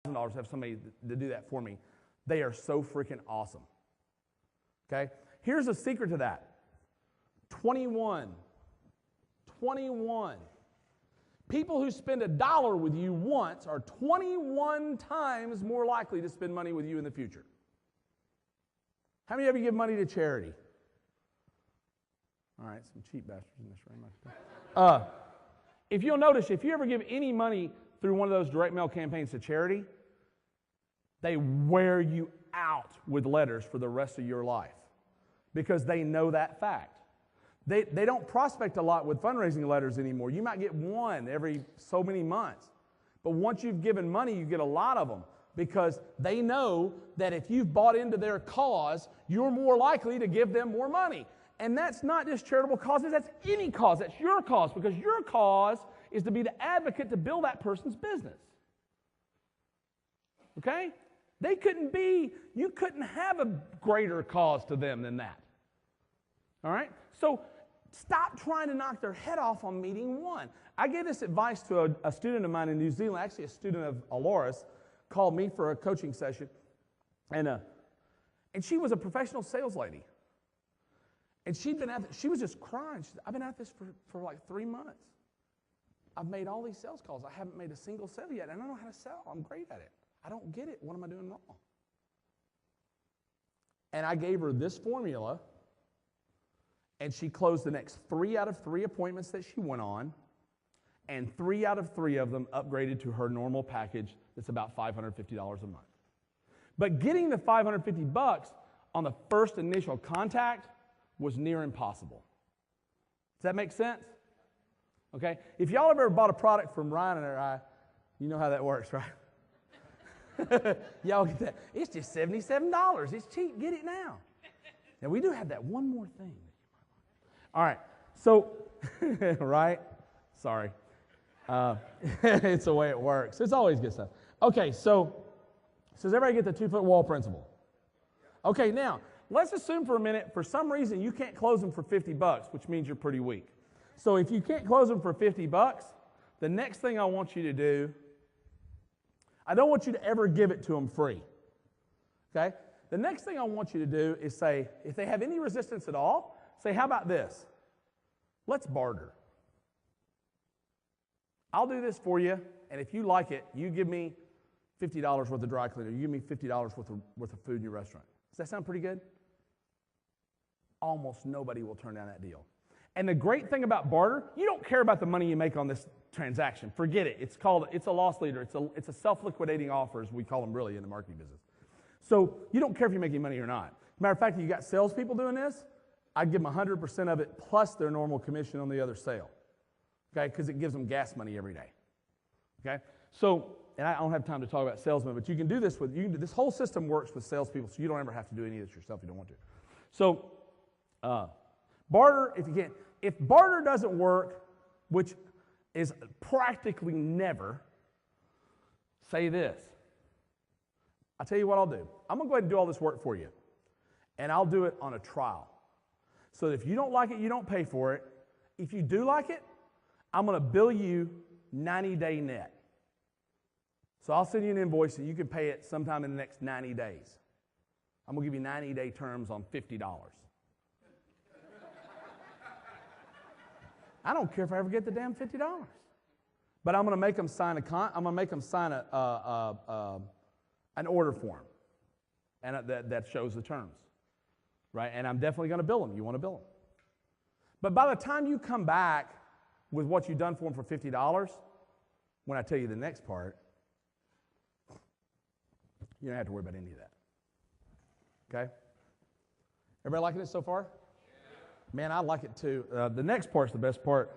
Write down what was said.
to have somebody to do that for me. They are so freaking awesome. Okay? Here's a secret to that. 21. People who spend $1 with you once are 21 times more likely to spend money with you in the future. How many of you give money to charity? All right, some cheap bastards in this room. If you'll notice, if you ever give any money through one of those direct mail campaigns to charity, they wear you out with letters for the rest of your life because they know that fact. They don't prospect a lot with fundraising letters anymore. You might get one every so many months. But once you've given money, you get a lot of them because they know that if you've bought into their cause, you're more likely to give them more money. And that's not just charitable causes, that's any cause. That's your cause because your cause is to be the advocate to build that person's business. Okay? You couldn't have a greater cause to them than that. All right? So stop trying to knock their head off on meeting one. I gave this advice to a student of mine in New Zealand, actually a student of Aloris, called me for a coaching session. And she was a professional sales lady. And she was just crying. She said, I've been at this for like 3 months. I've made all these sales calls. I haven't made a single sale yet. And I don't know how to sell. I'm great at it. I don't get it. What am I doing wrong? And I gave her this formula. And she closed the next 3 out of 3 appointments that she went on. And 3 out of 3 of them upgraded to her normal package that's about $550 a month. But getting the $550 on the first initial contact was near impossible. Does that make sense? Okay? If y'all have ever bought a product from Ryan and I, you know how that works, right? Y'all get that. It's just $77. It's cheap. Get it now. Now, we do have that one more thing. All right. So, right? Sorry. It's the way it works. It's always good stuff. Okay, so does everybody get the 2-foot wall principle? Okay, now, let's assume for a minute, for some reason, you can't close them for $50, which means you're pretty weak. So if you can't close them for $50, the next thing I want you to do, I don't want you to ever give it to them free. Okay? The next thing I want you to do is say, if they have any resistance at all, say, how about this? Let's barter. I'll do this for you, and if you like it, you give me $50 worth of dry cleaner. You give me $50 worth of food in your restaurant. Does that sound pretty good? Almost nobody will turn down that deal. And the great thing about barter, you don't care about the money you make on this transaction. Forget it. It's a loss leader. It's a self-liquidating offer, as we call them really in the marketing business. So you don't care if you're making money or not. Matter of fact, if you got salespeople doing this, I'd give them 100% of it plus their normal commission on the other sale. Okay, because it gives them gas money every day. Okay, so, and I don't have time to talk about salesmen, but you can do this this whole system works with salespeople, so you don't ever have to do any of this yourself if you don't want to. So, barter if you can. If barter doesn't work, which is practically never, say this. I'll tell you what I'll do. I'm going to go ahead and do all this work for you, and I'll do it on a trial. So that if you don't like it, you don't pay for it. If you do like it, I'm going to bill you 90-day net. So I'll send you an invoice and you can pay it sometime in the next 90 days. I'm going to give you 90-day terms on $50. I don't care if I ever get the damn $50. But I'm going to make them sign an order form and that shows the terms. Right? And I'm definitely going to bill them. You want to bill them. But by the time you come back with what you've done for them for $50, when I tell you the next part, you don't have to worry about any of that. Okay? Everybody liking it so far? Man, I like it too. The next part's the best part.